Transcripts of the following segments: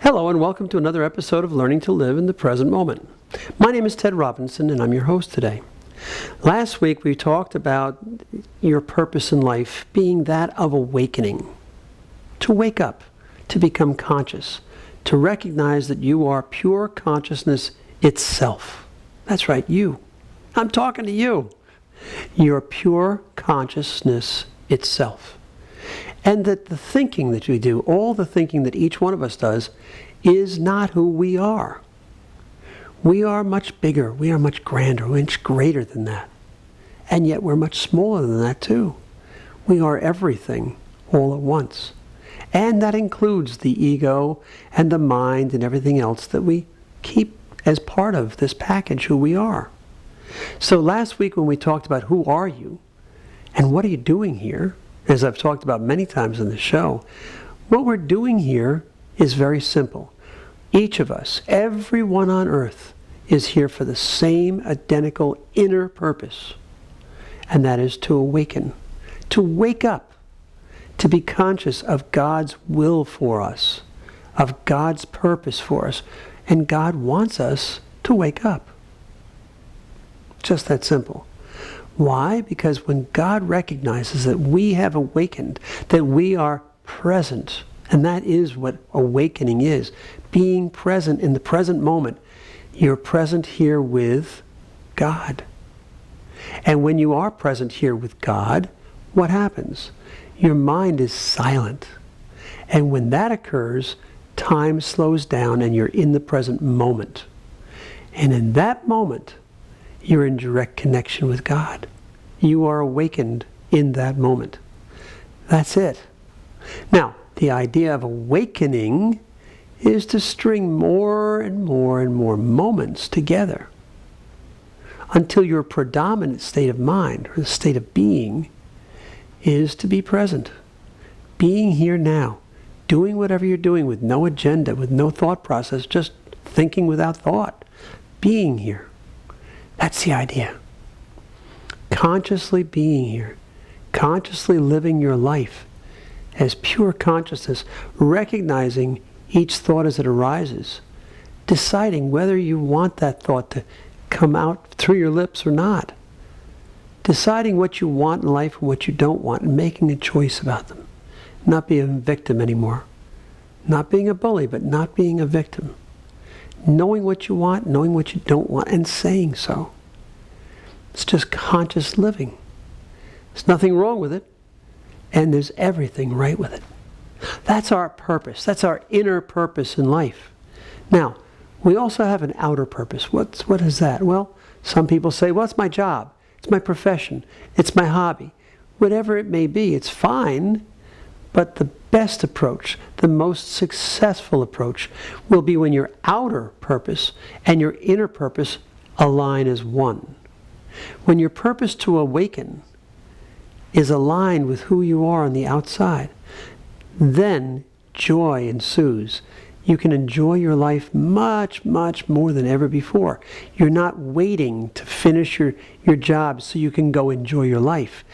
Hello and welcome to another episode of Learning to Live in the Present Moment. My name is Ted Robinson and I'm your host today. Last week we talked about your purpose in life being that of awakening. To wake up, to become conscious, to recognize that you are pure consciousness itself. That's right, you. I'm talking to you. You're pure consciousness itself. And that the thinking that we do, all the thinking that each one of us does, is not who we are. We are much bigger, we are much grander, we're much greater than that. And yet we're much smaller than that too. We are everything all at once. And that includes the ego and the mind and everything else that we keep as part of this package, who we are. So last week when we talked about who are you and what are you doing here, as I've talked about many times in the show, what we're doing here is very simple. Each of us, everyone on earth, is here for the same identical inner purpose. And that is to awaken, to wake up, to be conscious of God's will for us, of God's purpose for us. And God wants us to wake up. Just that simple. Why? Because when God recognizes that we have awakened, that we are present, and that is what awakening is, being present in the present moment. You're present here with God. And when you are present here with God, what happens? Your mind is silent. And when that occurs, time slows down and you're in the present moment. And in that moment, you're in direct connection with God. You are awakened in that moment. That's it. Now, the idea of awakening is to string more and more and more moments together until your predominant state of mind, or the state of being, is to be present. Being here now, doing whatever you're doing with no agenda, with no thought process, just thinking without thought. Being here. That's the idea. Consciously being here. Consciously living your life as pure consciousness, recognizing each thought as it arises, deciding whether you want that thought to come out through your lips or not, deciding what you want in life and what you don't want, and making a choice about them. Not being a victim anymore. Not being a bully, but not being a victim. Knowing what you want, knowing what you don't want, and saying so. It's just conscious living. There's nothing wrong with it, and there's everything right with it. That's our purpose. That's our inner purpose in life. Now, we also have an outer purpose. What is that? Well, some people say, well, it's my job. It's my profession. It's my hobby. Whatever it may be, it's fine. But the best approach, the most successful approach, will be when your outer purpose and your inner purpose align as one. When your purpose to awaken is aligned with who you are on the outside, then joy ensues. You can enjoy your life much, much more than ever before. You're not waiting to finish your job so you can go enjoy your life.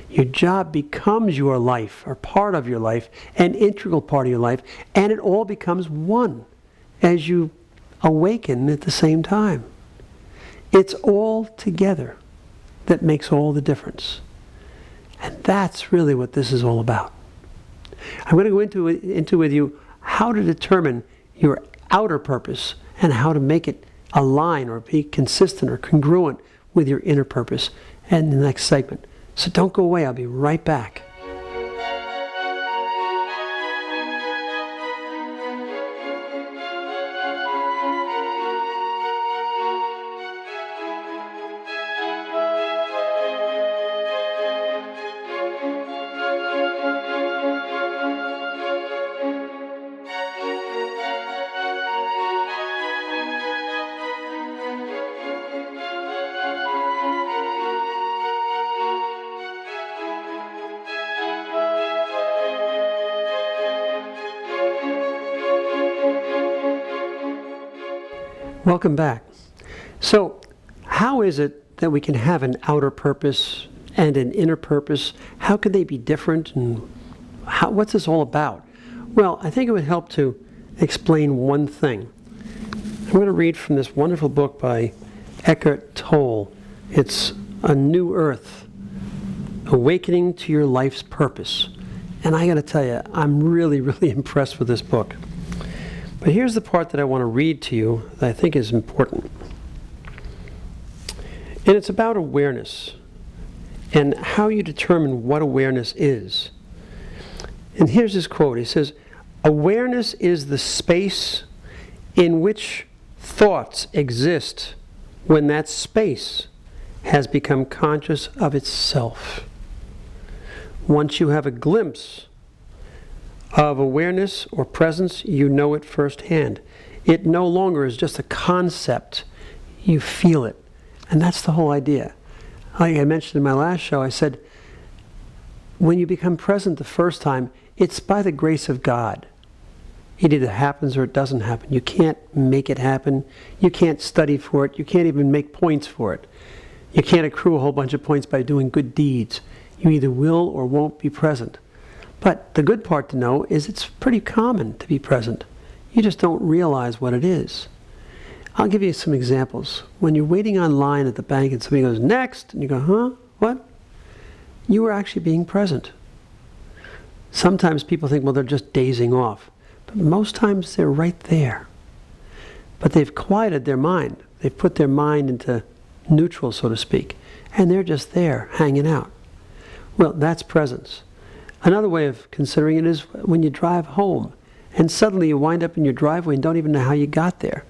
Your job becomes your life, or part of your life, an integral part of your life, and it all becomes one as you awaken at the same time. It's all together that makes all the difference. And that's really what this is all about. I'm going to go into with you how to determine your outer purpose and how to make it align or be consistent or congruent with your inner purpose in the next segment. So don't go away. I'll be right back. Welcome back. So, how is it that we can have an outer purpose and an inner purpose? How could they be different, and what's this all about? Well, I think it would help to explain one thing. I'm going to read from this wonderful book by Eckhart Tolle. It's A New Earth, Awakening to Your Life's Purpose. And I got to tell you, I'm really, really impressed with this book. But here's the part that I want to read to you that I think is important. And it's about awareness and how you determine what awareness is. And here's his quote. He says, "Awareness is the space in which thoughts exist when that space has become conscious of itself. Once you have a glimpse of awareness or presence, you know it firsthand. It no longer is just a concept. You feel it." And that's the whole idea. Like I mentioned in my last show, I said, when you become present the first time, it's by the grace of God. It either happens or it doesn't happen. You can't make it happen. You can't study for it. You can't even make points for it. You can't accrue a whole bunch of points by doing good deeds. You either will or won't be present. But the good part to know is it's pretty common to be present. You just don't realize what it is. I'll give you some examples. When you're waiting online at the bank and somebody goes, "Next," and you go, "Huh? What?" You were actually being present. Sometimes people think, well, they're just dazing off. But most times they're right there. But they've quieted their mind. They've put their mind into neutral, so to speak. And they're just there, hanging out. Well, that's presence. Another way of considering it is when you drive home and suddenly you wind up in your driveway and don't even know how you got there.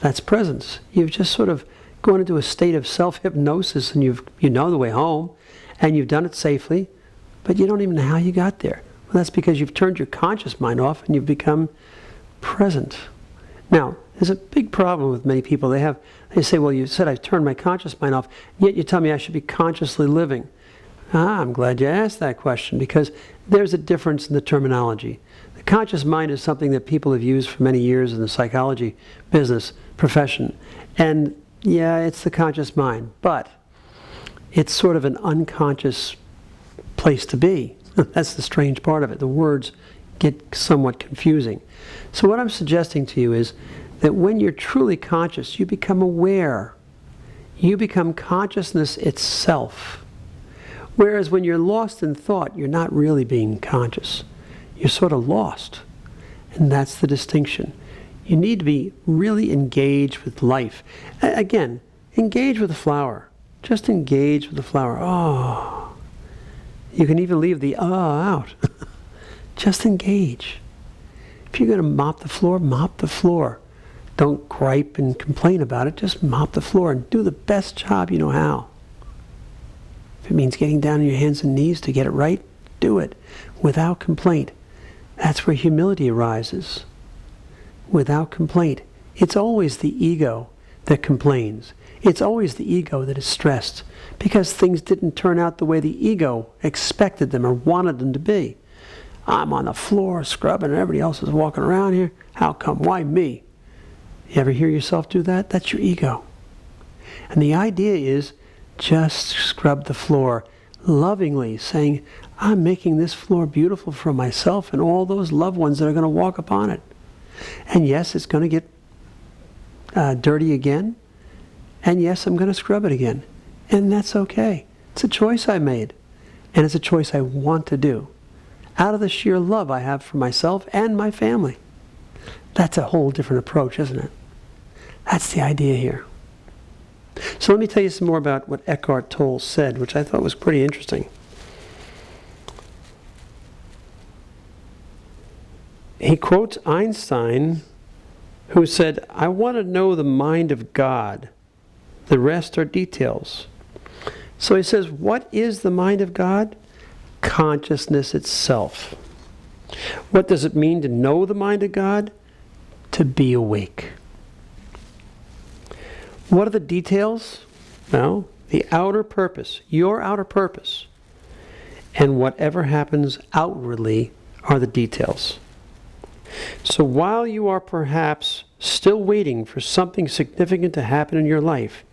That's presence. You've just sort of gone into a state of self-hypnosis and you know the way home and you've done it safely, but you don't even know how you got there. Well, that's because you've turned your conscious mind off and you've become present. Now, there's a big problem with many people. They say, well, you said I turned my conscious mind off, yet you tell me I should be consciously living. I'm glad you asked that question because there's a difference in the terminology. The conscious mind is something that people have used for many years in the psychology business profession. And yeah, it's the conscious mind, but it's sort of an unconscious place to be. That's the strange part of it. The words get somewhat confusing. So what I'm suggesting to you is that when you're truly conscious, you become aware. You become consciousness itself. Whereas when you're lost in thought, you're not really being conscious. You're sort of lost. And that's the distinction. You need to be really engaged with life. Again, engage with the flower. Just engage with the flower. Oh. You can even leave the out. Just engage. If you're going to mop the floor, mop the floor. Don't gripe and complain about it. Just mop the floor and do the best job you know how. If it means getting down on your hands and knees to get it right, do it without complaint. That's where humility arises. Without complaint. It's always the ego that complains. It's always the ego that is stressed because things didn't turn out the way the ego expected them or wanted them to be. I'm on the floor scrubbing and everybody else is walking around here. How come? Why me? You ever hear yourself do that? That's your ego. And the idea is just scrub the floor lovingly, saying, I'm making this floor beautiful for myself and all those loved ones that are going to walk upon it. And yes, it's going to get dirty again. And yes, I'm going to scrub it again. And that's okay. It's a choice I made. And it's a choice I want to do. Out of the sheer love I have for myself and my family. That's a whole different approach, isn't it? That's the idea here. So let me tell you some more about what Eckhart Tolle said, which I thought was pretty interesting. He quotes Einstein, who said, I want to know the mind of God. The rest are details. So he says, what is the mind of God? Consciousness itself. What does it mean to know the mind of God? To be awake. What are the details? Well, the outer purpose, your outer purpose, and whatever happens outwardly are the details. So while you are perhaps still waiting for something significant to happen in your life,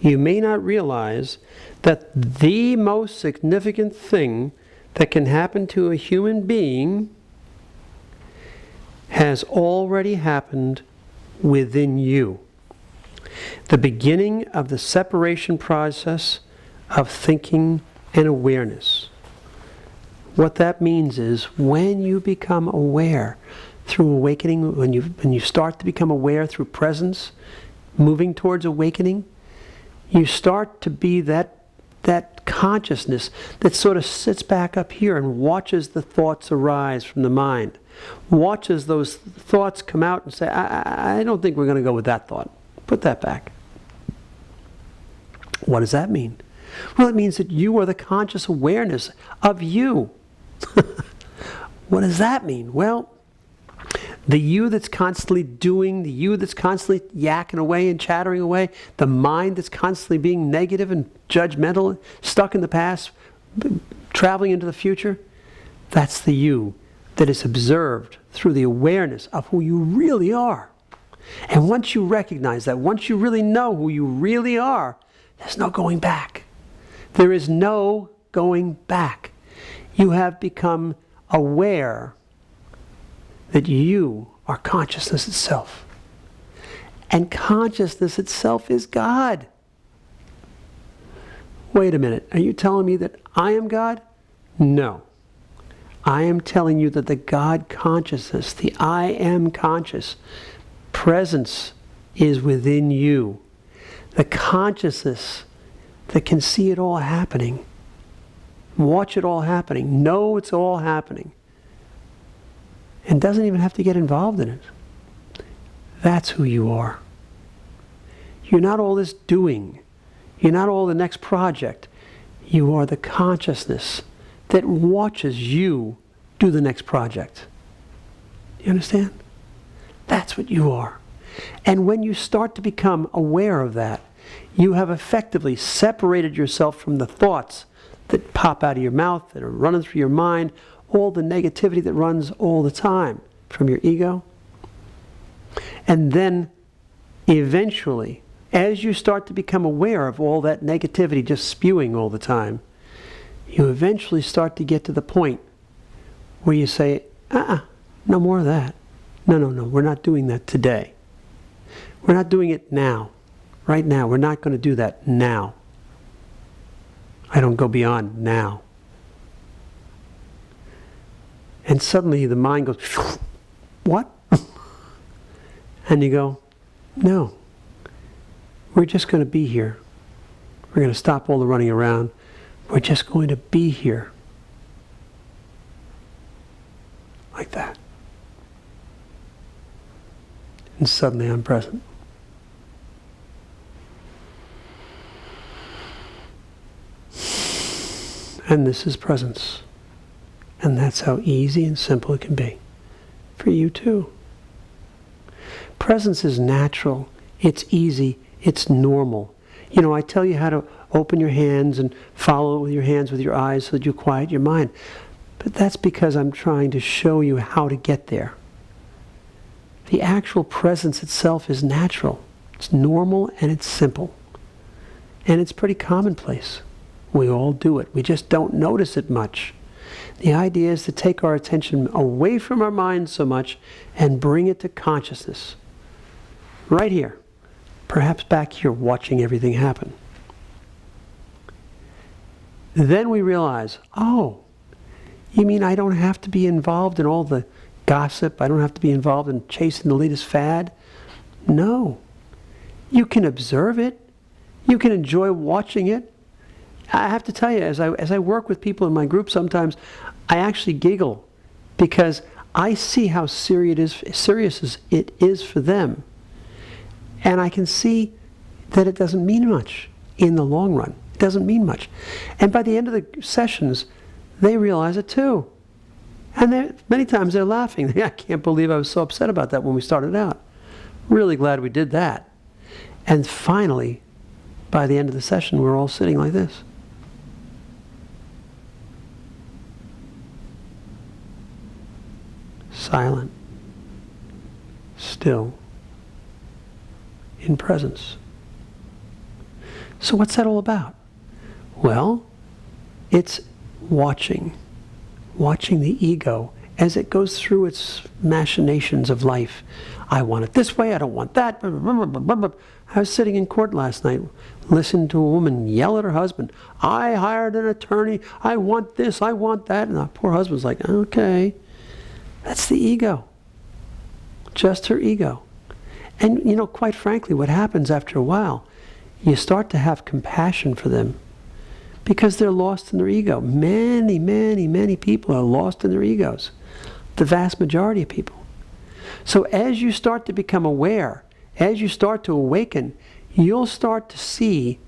you may not realize that the most significant thing that can happen to a human being has already happened within you. The beginning of the separation process of thinking and awareness. What that means is when you become aware through awakening, when you start to become aware through presence, moving towards awakening, you start to be that consciousness that sort of sits back up here and watches the thoughts arise from the mind. Watches those thoughts come out and say, I don't think we're going to go with that thought. Put that back. What does that mean? Well, it means that you are the conscious awareness of you. What does that mean? Well, the you that's constantly doing, the you that's constantly yakking away and chattering away, the mind that's constantly being negative and judgmental, stuck in the past, traveling into the future, that's the you that is observed through the awareness of who you really are. And once you recognize that, once you really know who you really are, there's no going back. There is no going back. You have become aware that you are consciousness itself. And consciousness itself is God. Wait a minute, are you telling me that I am God? No. I am telling you that the God consciousness, the I am conscious, presence is within you. The consciousness that can see it all happening, watch it all happening, know it's all happening, and doesn't even have to get involved in it. That's who you are. You're not all this doing. You're not all the next project. You are the consciousness that watches you do the next project. You understand? That's what you are. And when you start to become aware of that, you have effectively separated yourself from the thoughts that pop out of your mouth, that are running through your mind, all the negativity that runs all the time from your ego. And then eventually, as you start to become aware of all that negativity just spewing all the time, you eventually start to get to the point where you say, no more of that. No, we're not doing that today. We're not doing it now. Right now, we're not going to do that now. I don't go beyond now. And suddenly the mind goes, what? And you go, no. We're just going to be here. We're going to stop all the running around. We're just going to be here. Like that. And suddenly I'm present. And this is presence. And that's how easy and simple it can be. For you too. Presence is natural. It's easy. It's normal. You know, I tell you how to open your hands and follow it with your hands, with your eyes, so that you quiet your mind. But that's because I'm trying to show you how to get there. The actual presence itself is natural. It's normal and it's simple. And it's pretty commonplace. We all do it. We just don't notice it much. The idea is to take our attention away from our mind so much and bring it to consciousness. Right here. Perhaps back here watching everything happen. Then we realize, oh, you mean I don't have to be involved in all the gossip? I don't have to be involved in chasing the latest fad? No. You can observe it. You can enjoy watching it. I have to tell you, as I work with people in my group, sometimes I actually giggle because I see how serious it is for them. And I can see that it doesn't mean much in the long run. It doesn't mean much. And by the end of the sessions, they realize it too. And many times they're laughing. I can't believe I was so upset about that when we started out. Really glad we did that. And finally, by the end of the session, we're all sitting like this. Silent, still, in presence. So what's that all about? Well, it's watching the ego as it goes through its machinations of life. I want it this way, I don't want that. I was sitting in court last night, listening to a woman yell at her husband, I hired an attorney, I want this, I want that. And the poor husband's like, okay. That's the ego. Just her ego. And, quite frankly, what happens after a while, you start to have compassion for them because they're lost in their ego. Many, many, many people are lost in their egos. The vast majority of people. So as you start to become aware, as you start to awaken, you'll start to see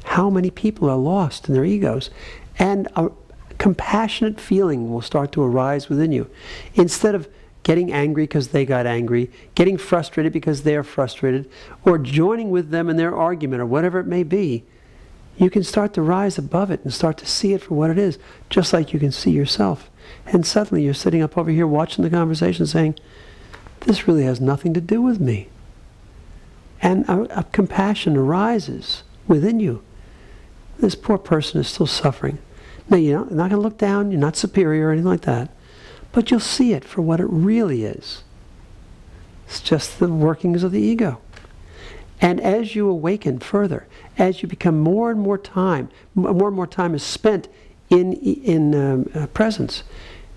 how many people are lost in their egos. And a compassionate feeling will start to arise within you. Instead of getting angry because they got angry, getting frustrated because they're frustrated, or joining with them in their argument or whatever it may be, you can start to rise above it and start to see it for what it is, just like you can see yourself. And suddenly you're sitting up over here watching the conversation saying, this really has nothing to do with me. And a compassion arises within you. This poor person is still suffering. Now, you're not going to look down, you're not superior or anything like that, but you'll see it for what it really is. It's just the workings of the ego. And as you awaken further, as you become more and more time is spent in presence,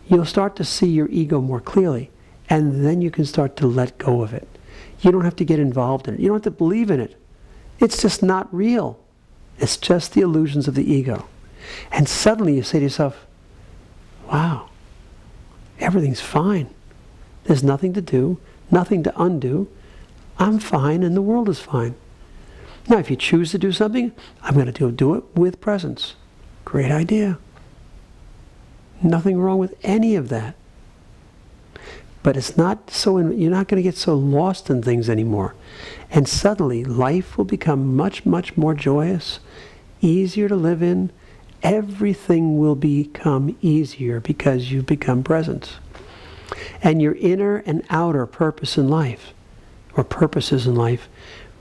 you'll start to see your ego more clearly. And then you can start to let go of it. You don't have to get involved in it. You don't have to believe in it. It's just not real. It's just the illusions of the ego. And suddenly you say to yourself, wow, everything's fine. There's nothing to do, nothing to undo. I'm fine and the world is fine. Now, if you choose to do something, I'm going to do it with presence. Great idea. Nothing wrong with any of that. But it's not so, you're not going to get so lost in things anymore. And suddenly, life will become much, much more joyous, easier to live in. Everything will become easier because you've become present. And your inner and outer purpose in life, or purposes in life,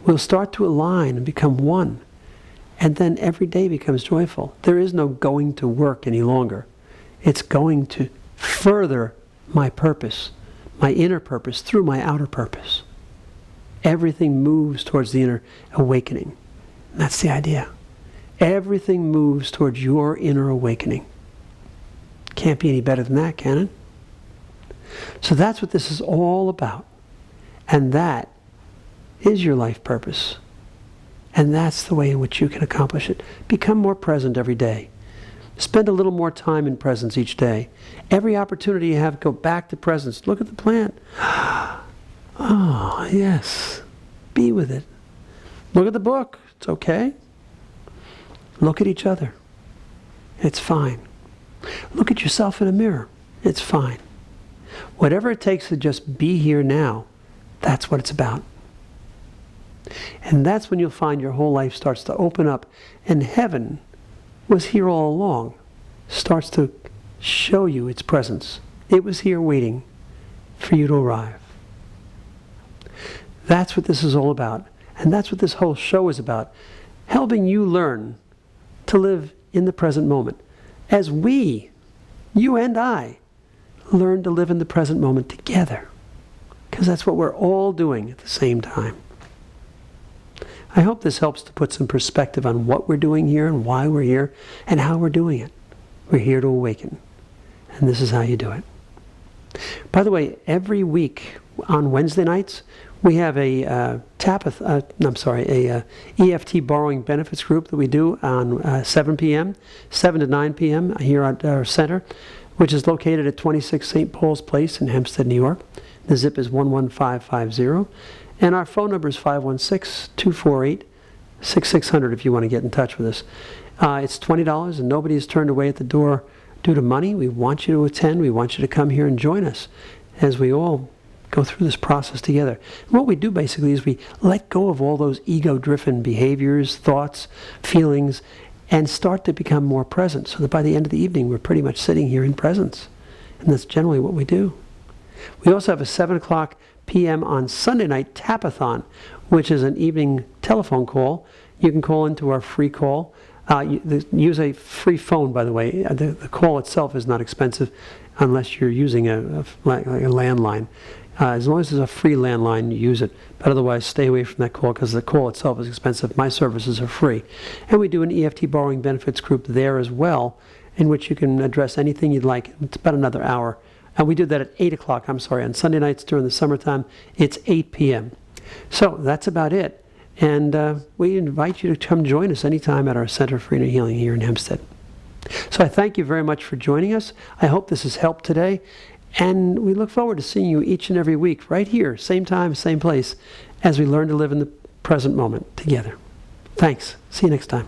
will start to align and become one. And then every day becomes joyful. There is no going to work any longer. It's going to further my purpose, my inner purpose, through my outer purpose. Everything moves towards the inner awakening. And that's the idea. Everything moves towards your inner awakening. Can't be any better than that, can it? So that's what this is all about. And that is your life purpose. And that's the way in which you can accomplish it. Become more present every day. Spend a little more time in presence each day. Every opportunity you have, go back to presence. Look at the plant. Oh, yes. Be with it. Look at the book. It's okay. Look at each other. It's fine. Look at yourself in a mirror. It's fine. Whatever it takes to just be here now, that's what it's about. And that's when you'll find your whole life starts to open up, and heaven was here all along, starts to show you its presence. It was here waiting for you to arrive. That's what this is all about. And that's what this whole show is about. Helping you learn to live in the present moment. As we, you and I, learn to live in the present moment together. Because that's what we're all doing at the same time. I hope this helps to put some perspective on what we're doing here and why we're here and how we're doing it. We're here to awaken. And this is how you do it. By the way, every week on Wednesday nights, we have a EFT borrowing benefits group that we do on 7 p.m., 7 to 9 p.m. here at our center, which is located at 26 St. Paul's Place in Hempstead, New York. The zip is 11550. And our phone number is 516-248-6600 if you want to get in touch with us. It's $20 and nobody is turned away at the door due to money. We want you to attend. We want you to come here and join us as we all go through this process together. And what we do basically is we let go of all those ego-driven behaviors, thoughts, feelings, and start to become more present so that by the end of the evening we're pretty much sitting here in presence. And that's generally what we do. We also have a 7 o'clock p.m. on Sunday night Tapathon, which is an evening telephone call. You can call into our free call. Use a free phone, by the way. The call itself is not expensive. unless you're using like a landline. As long as it's a free landline, use it. But otherwise, stay away from that call because the call itself is expensive. My services are free. And we do an EFT borrowing benefits group there as well, in which you can address anything you'd like. It's about another hour. And we do that at 8 o'clock, on Sunday nights during the summertime. It's 8 p.m. So that's about it. And we invite you to come join us anytime at our Center for Inner Healing here in Hempstead. So I thank you very much for joining us. I hope this has helped today. And we look forward to seeing you each and every week right here, same time, same place, as we learn to live in the present moment together. Thanks. See you next time.